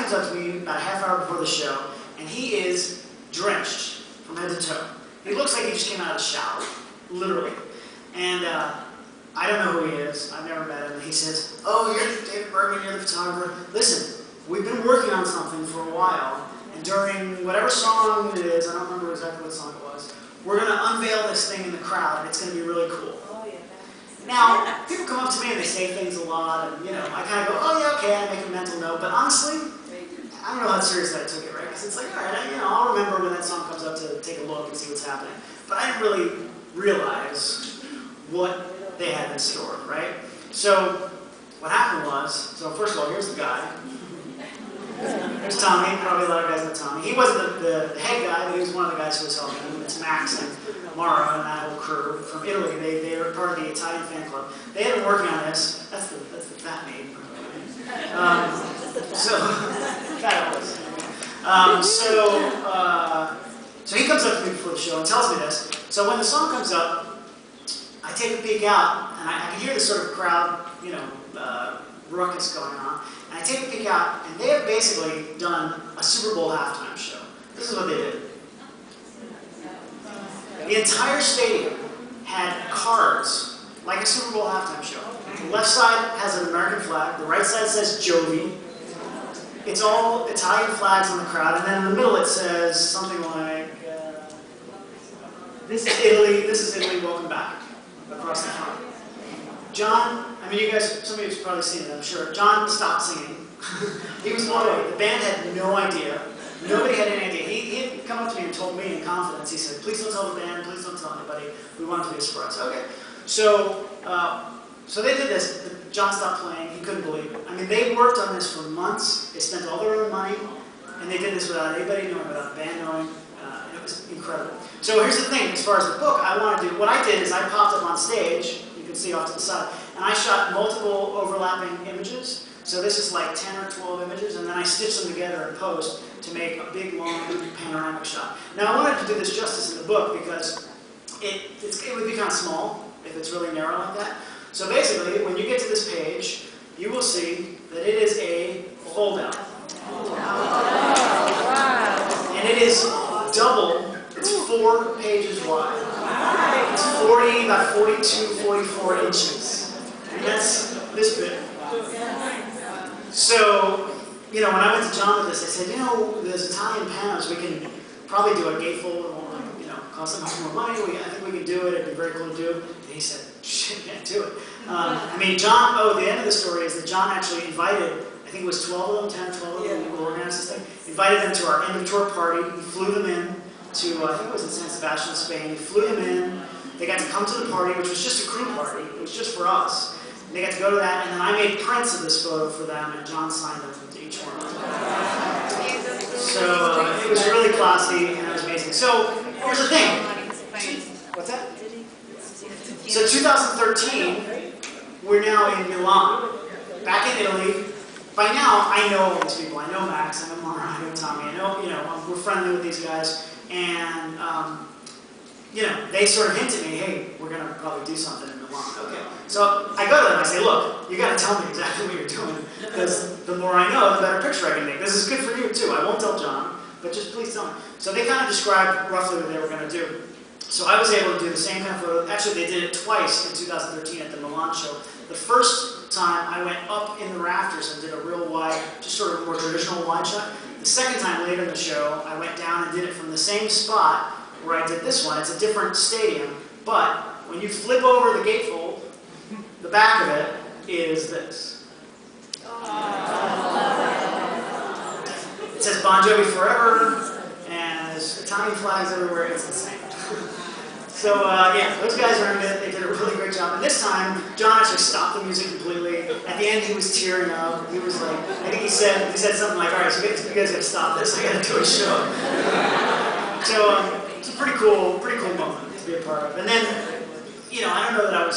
comes up to me about a half hour before the show, and he is drenched from head to toe. He looks like he just came out of the shower, literally. And I don't know who he is. I've never met him. And he says, "Oh, you're David Bergman, you're the photographer. Listen, we've been working on something for a while, and during whatever song it is, I don't remember exactly what song it was, we're going to unveil this thing in the crowd, and it's going to be really cool." Now, people come up to me and they say things a lot, and I kind of go, "Oh yeah, okay," I make a mental note, but honestly, I don't know how seriously I took it, right? Because it's like, all right, I'll remember when that song comes up to take a look and see what's happening. But I didn't really realize what they had in store, right? So what happened was, so first of all, here's the guy. There's Tommy. Probably a lot of guys know Tommy. He wasn't the head guy, but he was one of the guys who was helping him. It's Max and Mara and that whole crew from Italy. They were part of the Italian fan club. They had been working on this. That's the fat name. So he comes up to me before the show and tells me this. So when the song comes up, I take a peek out, and I can hear this sort of crowd, ruckus going on. And I take a peek out, and they have basically done a Super Bowl halftime show. This is what they did. The entire stadium had cards, like a Super Bowl halftime show. The left side has an American flag, the right side says Jovi. It's all Italian flags on the crowd, and then in the middle it says something like, "This is Italy, welcome back," across the front. John, you guys, some of you have probably seen it, I'm sure. John stopped singing. He was blown away. The band had no idea. Nobody had any idea. He had come up to me and told me in confidence, he said, "Please don't tell the band, please don't tell anybody. We want it to be a surprise." Okay. So they did this. John stopped playing. He couldn't believe it. They worked on this for months. They spent all their own money, and they did this without anybody knowing, without the band knowing, and it was incredible. So here's the thing, as far as the book, what I did is I popped up on stage, you can see off to the side, and I shot multiple overlapping images. So this is like 10 or 12 images, and then I stitched them together in post to make a big, long, panoramic shot. Now I wanted to do this justice in the book because it would be kind of small if it's really narrow like that. So basically, when you get to this page, you will see that it is a foldout. And it is double, it's 4 pages wide. It's about 42, 44 inches. And that's this big. So, when I went to John with this, I said, there's Italian panos, we can probably do a gatefold, it won't cost that much more money, I think we can do it, it'd be very cool to do. And he said, "Shit, can't do it." John, the end of the story is that John actually invited, I think it was 12 of them, 10 or 12 of them, who organized this thing, invited them to our end of tour party. He flew them in to, I think it was in San Sebastian, Spain. He flew them in, they got to come to the party, which was just a crew party, it was just for us. And they got to go to that, and then I made prints of this photo for them, and John signed them to each one. So it was really classy, and it was amazing. So here's the thing. What's that? So 2013, we're now in Milan, back in Italy. By now, I know all these people. I know Max, I know Mara, I know Tommy. I know, we're friendly with these guys, and they sort of hint at me, "Hey, we're going to probably do something in Milan." Okay. So I go to them, I say, "Look, you got to tell me exactly what you're doing, because the more I know, the better picture I can make. This is good for you too. I won't tell John, but just please tell me." So they kind of described roughly what they were going to do. So I was able to do the same kind of photo. Actually, they did it twice in 2013 at the Milan show. The first time I went up in the rafters and did a real wide, just sort of a more traditional wide shot. The second time later in the show, I went down and did it from the same spot where I did this one. It's a different stadium, but when you flip over the gatefold, the back of it is this. It says Bon Jovi Forever, and there's Italian flags everywhere. It's insane. So those guys earned it. They did a really great job. And this time, John actually stopped the music completely. At the end, he was tearing up. He was like, I think he said something like, "All right, so you guys got to stop this. I got to do a show." So it's a pretty cool moment to be a part of. And then, I don't know that I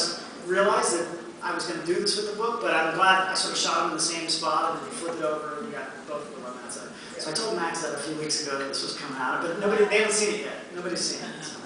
realized that I was going to do this with the book, but I'm glad I sort of shot them in the same spot, and then flip it over, and we got both of them on that side. So I told Max that a few weeks ago that this was coming out, but they haven't seen it yet. Nobody's seen it. So.